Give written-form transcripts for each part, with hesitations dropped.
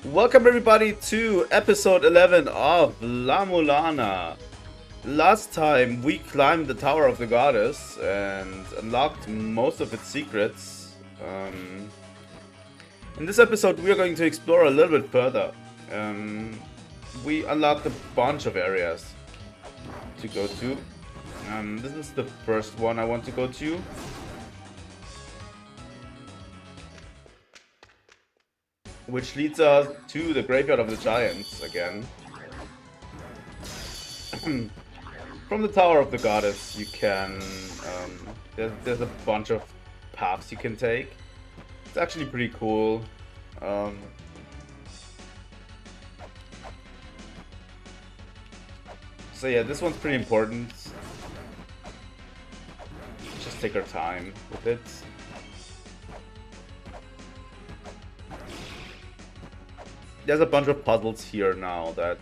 Welcome everybody to episode 11 of La-Mulana. Last time we climbed the Tower of the Goddess and unlocked most of its secrets. In this episode we are going to explore a little bit further. We unlocked a bunch of areas to go to. This is the first one I want to go to. Which leads us to the Graveyard of the Giants again. From the Tower of the Goddess you can... there's a bunch of paths you can take. It's actually pretty cool. So yeah, this one's pretty important. Just take our time with it. There's a bunch of puzzles here now that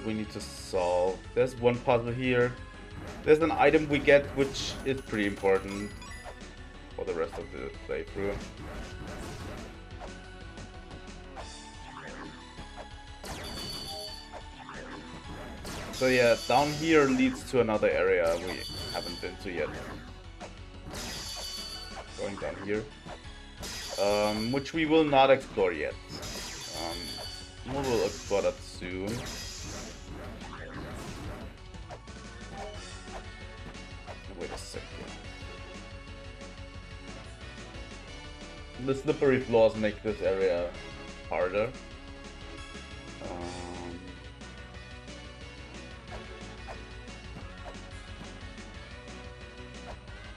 we need to solve. There's one puzzle here. There's an item we get which is pretty important for the rest of the playthrough. So yeah, down here leads to another area we haven't been to yet. Going down here. Which we will not explore yet. We will explore that soon. Wait a second. The slippery floors make this area harder.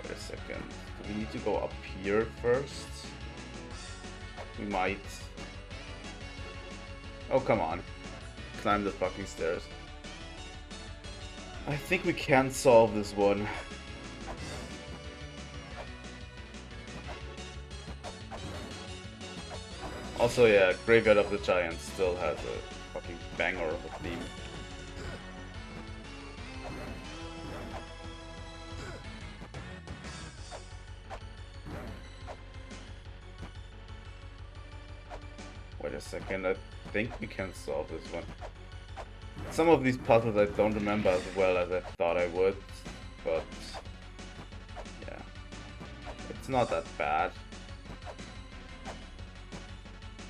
Wait a second. Do we need to go up here first? We might. Oh, come on. Climb the fucking stairs. I think we can solve this one. Also, yeah, Graveyard of the Giants still has a fucking banger of a theme. Wait a second, I think we can solve this one. Some of these puzzles I don't remember as well as I thought I would, but yeah, it's not that bad.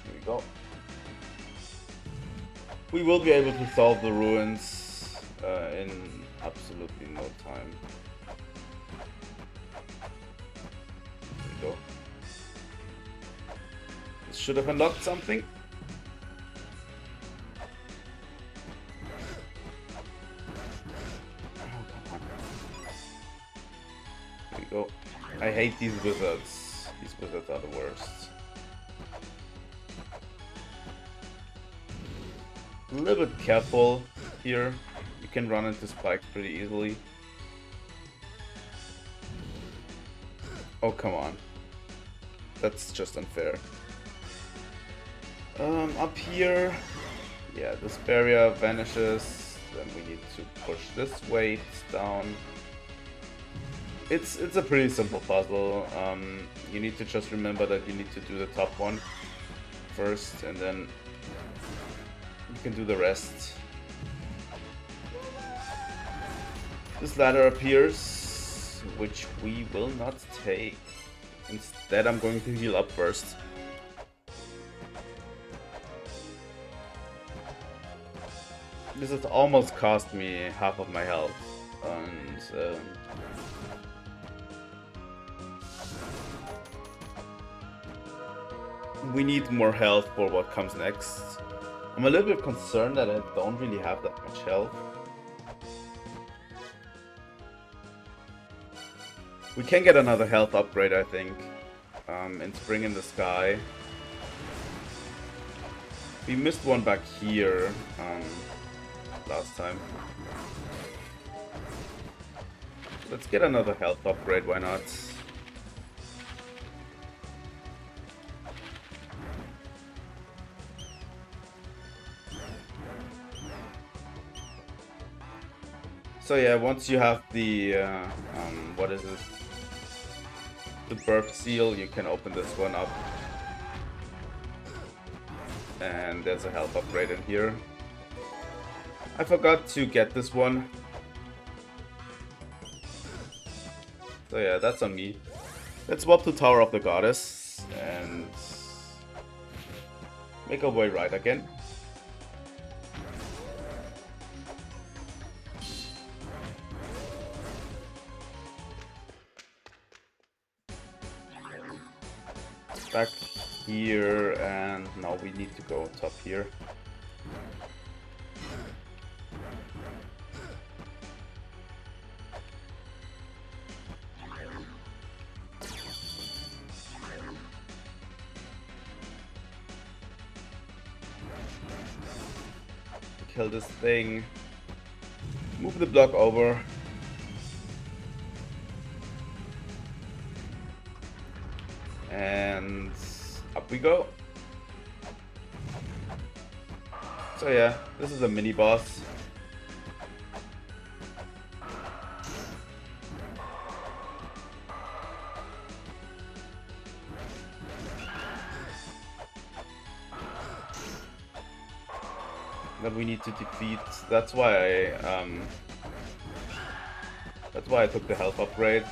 Here we go. We will be able to solve the ruins in absolutely no time. Here we go. This should have unlocked something. Go. I hate these wizards. These wizards are the worst. A little bit careful here. You can run into spikes pretty easily. Oh, come on. That's just unfair. Up here, yeah, this barrier vanishes. Then we need to push this weight down. It's a pretty simple puzzle. You need to just remember that you need to do the top one first, and then you can do the rest. This ladder appears, which we will not take. Instead, I'm going to heal up first. This has almost cost me half of my health, and we need more health for what comes next. I'm a little bit concerned that I don't really have that much health. We can get another health upgrade, I think, in Spring in the Sky. We missed one back here last time. Let's get another health upgrade, why not? So yeah, once you have the, what is it? The birth seal, you can open this one up. And there's a health upgrade in here. I forgot to get this one. So yeah, that's on me. Let's swap to Tower of the Goddess and make our way right again. Back here, and now we need to go top here. Kill this thing. Move the block over. And up we go. So yeah, this is a mini boss. That we need to defeat. That's why I took the health upgrade.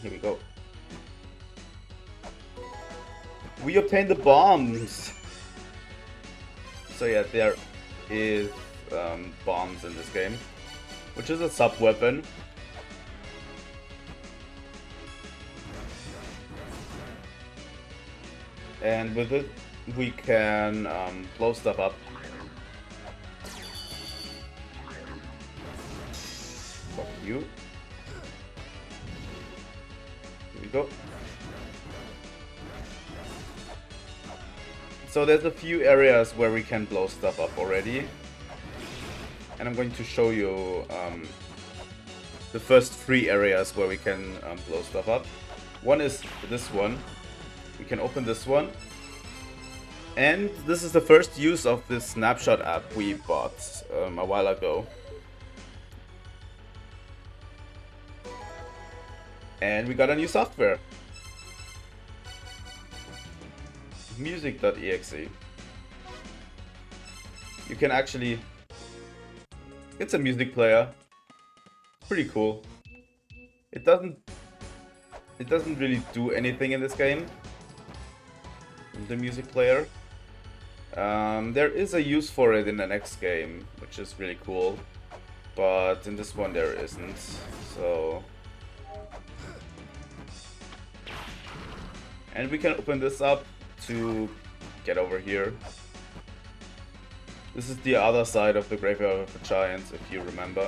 Here we go. We obtained the bombs. So yeah, there is bombs in this game, which is a sub weapon. And with it, we can blow stuff up. Fuck you. Here we go. So there's a few areas where we can blow stuff up already. And I'm going to show you the first 3 areas where we can blow stuff up. One is this one. We can open this one. And this is the first use of this snapshot app we bought a while ago. And we got a new software. Music.exe. You can actually... It's a music player. Pretty cool. It doesn't really do anything in this game. The music player. There is a use for it in the next game, which is really cool. But in this one there isn't. So... And we can open this up to get over here. This is the other side of the Graveyard of the Giants, if you remember.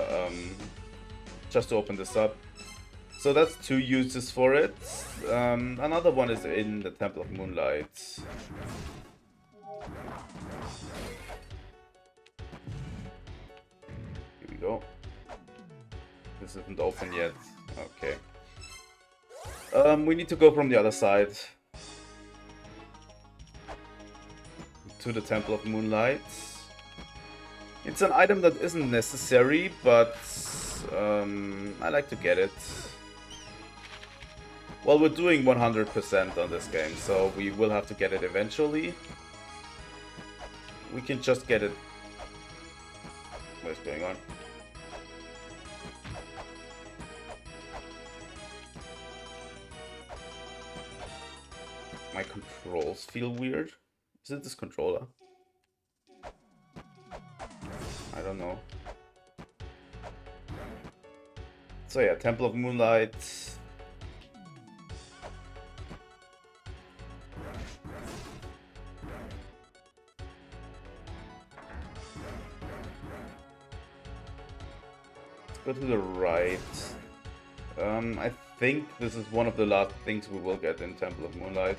Just to open this up. So that's 2 uses for it. Another one is in the Temple of Moonlight. Here we go. This isn't open yet. Okay. We need to go from the other side. To the Temple of Moonlight. It's an item that isn't necessary, but I like to get it. Well, we're doing 100% on this game, so we will have to get it eventually. We can just get it... What's going on? My controls feel weird. Is it this controller? I don't know. So yeah, Temple of Moonlight. Let's go to the right. I think this is one of the last things we will get in Temple of Moonlight.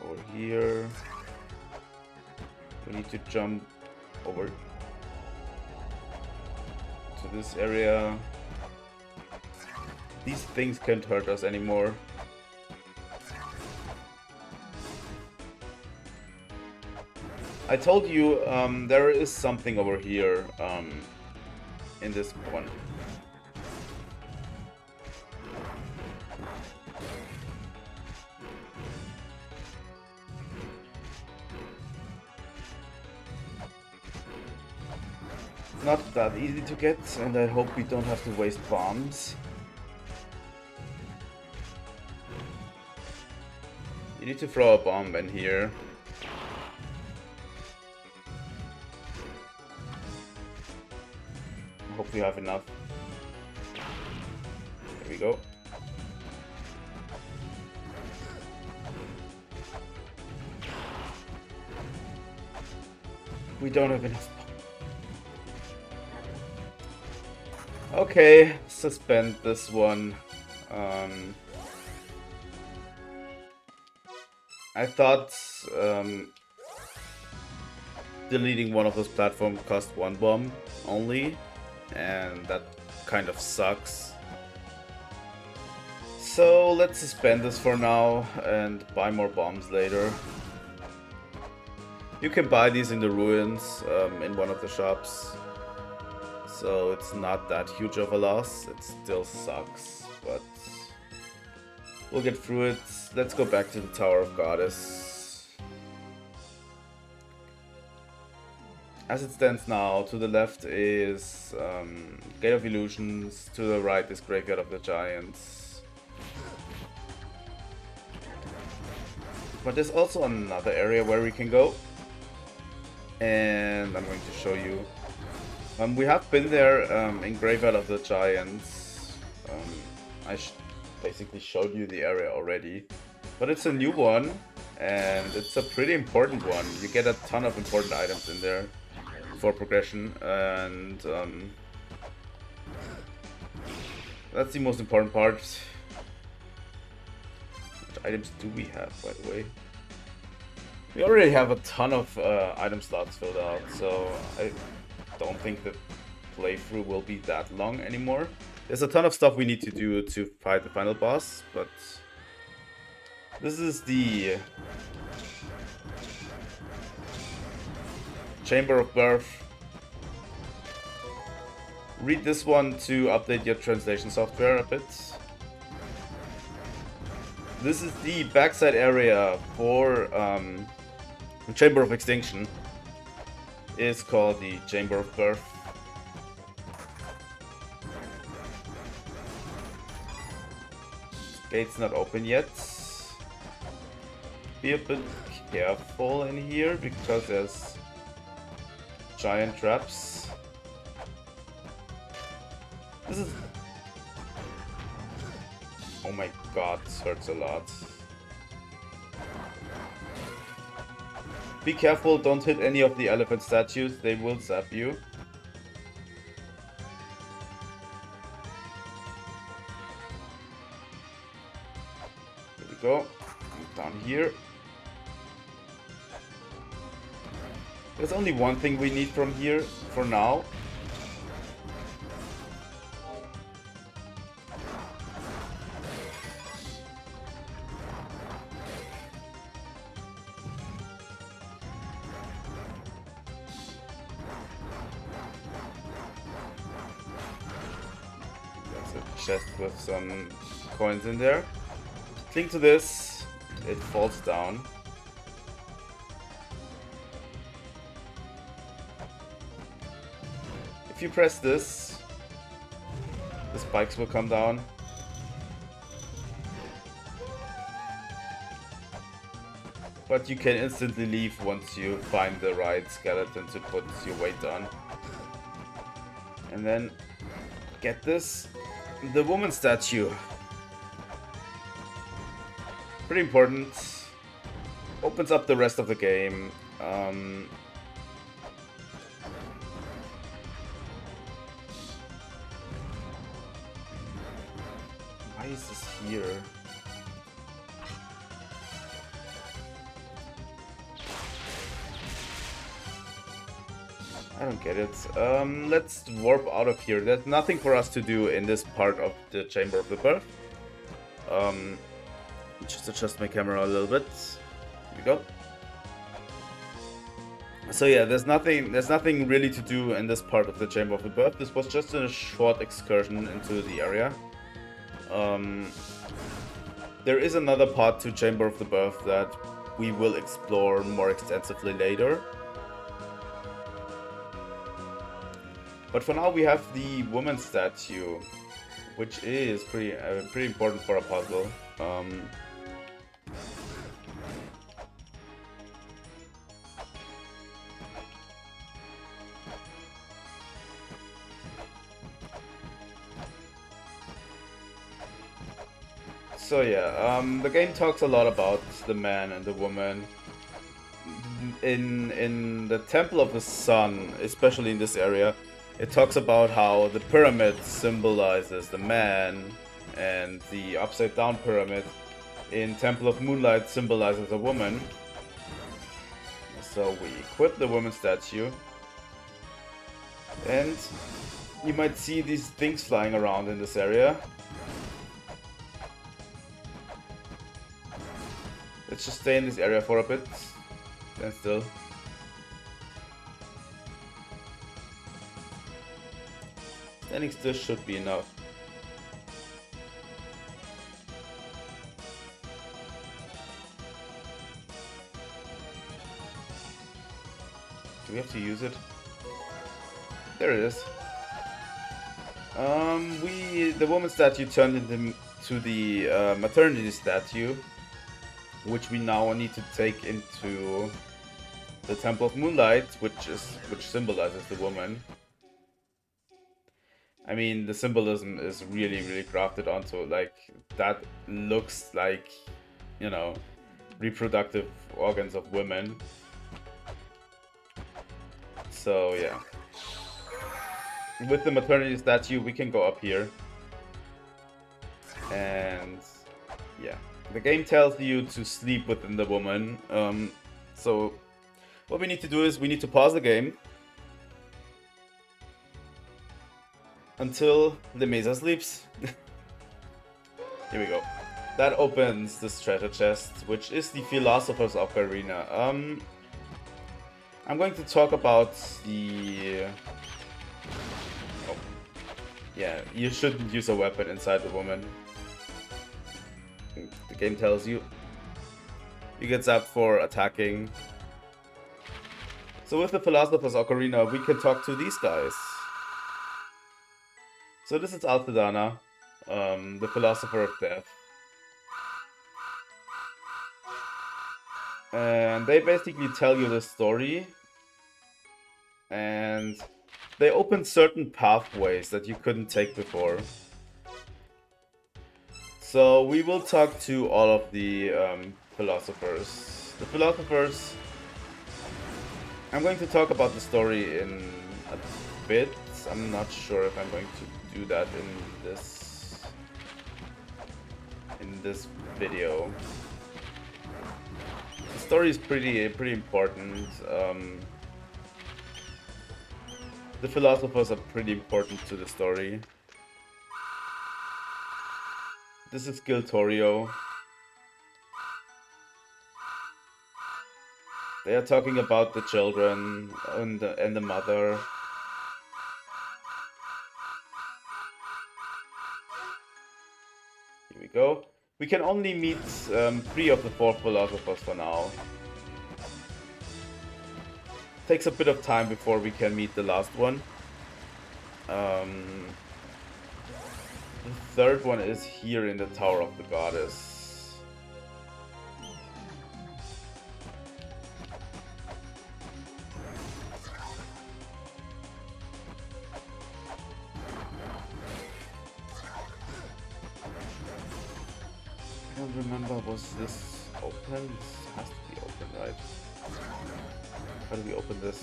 Over here. We need to jump over to this area. These things can't hurt us anymore. I told you there is something over here in this one. not that easy to get, and I hope we don't have to waste bombs. You need to throw a bomb in here. I hope we have enough. There we go. We don't have enough. Okay, suspend this one. I thought deleting one of those platforms cost one bomb only, and that kind of sucks. So let's suspend this for now and buy more bombs later. You can buy these in the ruins in one of the shops. So it's not that huge of a loss. It still sucks, but we'll get through it. Let's go back to the Tower of Goddess. As it stands now, to the left is Gate of Illusions, to the right is Graveyard of the Giants. But there's also another area where we can go. And I'm going to show you. We have been there in Graveyard of the Giants. I basically showed you the area already. But it's a new one, and it's a pretty important one. You get a ton of important items in there for progression, and that's the most important part. Which items do we have, by the way? We already have a ton of item slots filled out, so I don't think the playthrough will be that long anymore. There's a ton of stuff we need to do to fight the final boss, but this is the Chamber of Birth. Read this one to update your translation software a bit. This is the backside area for Chamber of Extinction. Is called the Chamber of Birth. Gate's not open yet. Be a bit careful in here because there's giant traps. This is... Oh my god, this hurts a lot. Be careful, don't hit any of the elephant statues, they will zap you. There we go. Down here. There's only one thing we need from here for now. Chest with some coins in there. Cling to this, it falls down. If you press this, the spikes will come down. But you can instantly leave once you find the right skeleton to put your weight on. And then get this. The woman statue. Pretty important. Opens up the rest of the game. Why is this here? I don't get it. Let's warp out of here. There's nothing for us to do in this part of the Chamber of the Birth. Just adjust my camera a little bit. Here we go. So yeah, there's nothing really to do in this part of the Chamber of the Birth. This was just a short excursion into the area. There is another part to Chamber of the Birth that we will explore more extensively later. But for now we have the woman statue, which is pretty important for a puzzle. So yeah, the game talks a lot about the man and the woman. In the Temple of the Sun, especially in this area, it talks about how the pyramid symbolizes the man and the upside down pyramid in Temple of Moonlight symbolizes a woman. So we equip the woman statue, and you might see these things flying around in this area. Let's just stay in this area for a bit. Stand still. Standing still should be enough. Do we have to use it? There it is. The woman statue turned into the maternity statue, which we now need to take into the Temple of Moonlight, which symbolizes the woman. I mean, the symbolism is really crafted onto it. Like, that looks like, you know, reproductive organs of women. So yeah, with the maternity statue we can go up here, and yeah, the game tells you to sleep within the woman. So what we need to do is we need to pause the game until the Mesa sleeps. Here we go. That opens this treasure chest, which is the Philosopher's Ocarina. I'm going to talk about the... Oh. Yeah, you shouldn't use a weapon inside the woman. The game tells you. You get zapped for attacking. So with the Philosopher's Ocarina, we can talk to these guys. So this is Altadana, the Philosopher of Death. And they basically tell you the story. And they open certain pathways that you couldn't take before. So we will talk to all of the philosophers. The philosophers... I'm going to talk about the story in a bit. I'm not sure if I'm going to do that in this video. The story is pretty important. The philosophers are pretty important to the story. This is Giltorio. They are talking about the children and the mother. Here we go. We can only meet 3 of the 4 philosophers for now. Takes a bit of time before we can meet the last one. The third one is here in the Tower of the Goddess. I don't remember, was this open? This has to be open, right? How do we open this?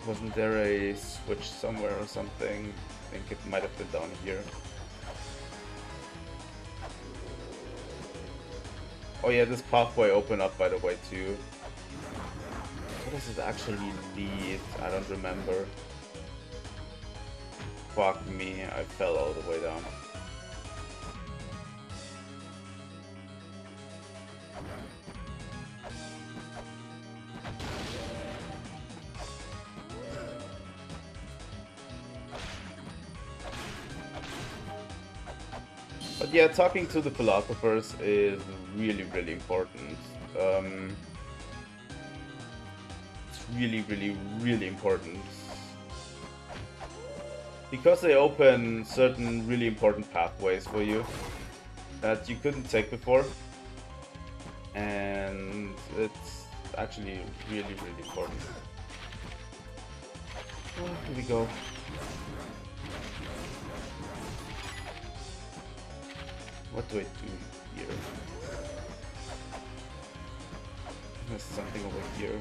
Wasn't there a switch somewhere or something? I think it might have been down here. Oh yeah, this pathway opened up by the way too. What does it actually lead? I don't remember. Fuck me, I fell all the way down. But yeah, talking to the philosophers is really important. really, really, really important. Because they open certain really important pathways for you that you couldn't take before. And it's actually really, really important. Oh, here we go. What do I do here? There's something over here.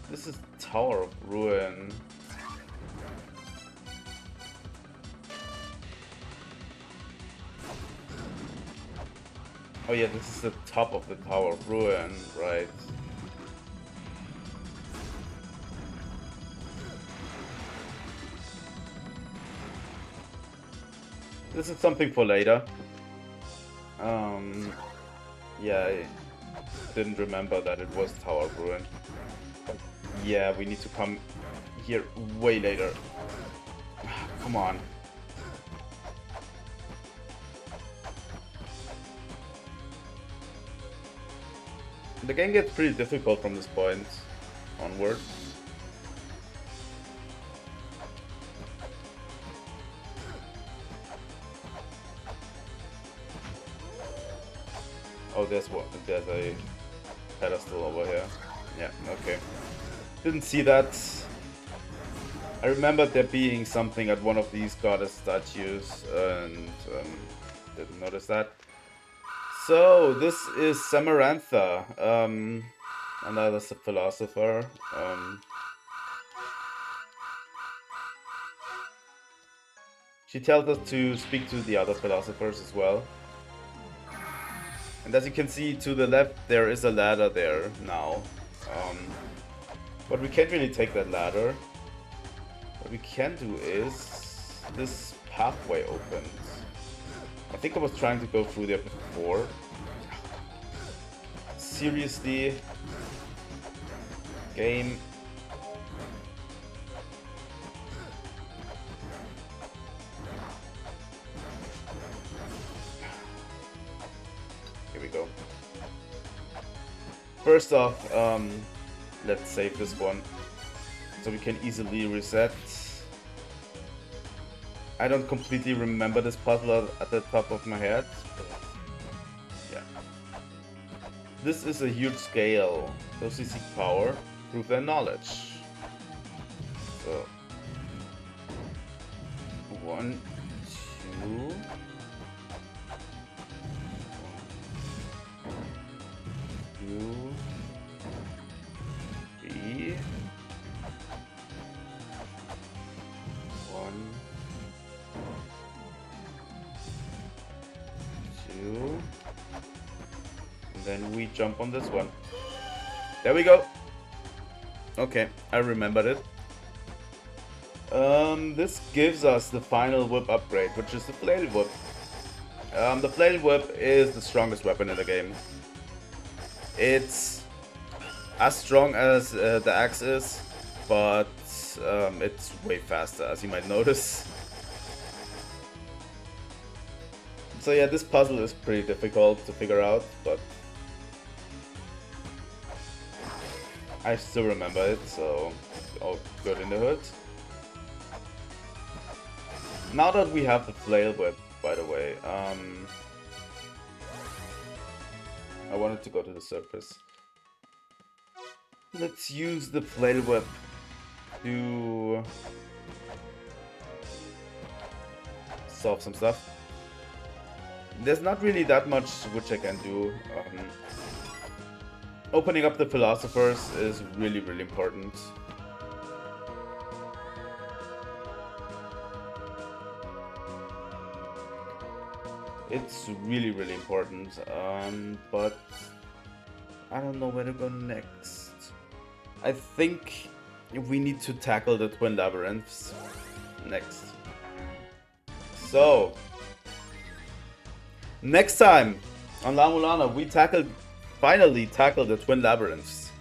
This is Tower of Ruin. Oh yeah, this is the top of the Tower of Ruin, right? This is something for later. Yeah, I didn't remember that it was Tower of Ruin. But yeah, we need to come here way later. Come on. The game gets pretty difficult from this point onward. Oh, there's a pedestal over here. Yeah, okay. Didn't see that. I remember there being something at one of these goddess statues and didn't notice that. So, this is Samarantha, another philosopher. She tells us to speak to the other philosophers as well. And as you can see to the left, there is a ladder there now. But we can't really take that ladder. What we can do is this pathway opens. I think I was trying to go through there before. Seriously? Game. Here we go. First off, let's save this one so we can easily reset. I don't completely remember this puzzle at the top of my head, but yeah. This is a huge scale. Those who seek power prove their knowledge. So 1, 2. 2, 3. 1, 2. And then we jump on this one. There we go. Okay, I remembered it. This gives us the final whip upgrade, which is the flail whip. The flail whip is the strongest weapon in the game. It's as strong as the axe is, but it's way faster, as you might notice. So yeah, this puzzle is pretty difficult to figure out, but I still remember it, so all good in the hood. Now that we have the flail whip, by the way, I wanted to go to the surface. Let's use the flail whip to solve some stuff. There's not really that much which I can do. Opening up the philosophers is really, really important. It's really, really important, but I don't know where to go next. I think we need to tackle the twin labyrinths next. So, next time on La-Mulana, we finally tackle the twin labyrinths.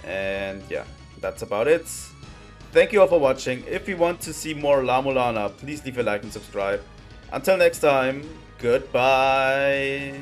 And yeah, that's about it. Thank you all for watching. If you want to see more La-Mulana, please leave a like and subscribe. Until next time, goodbye.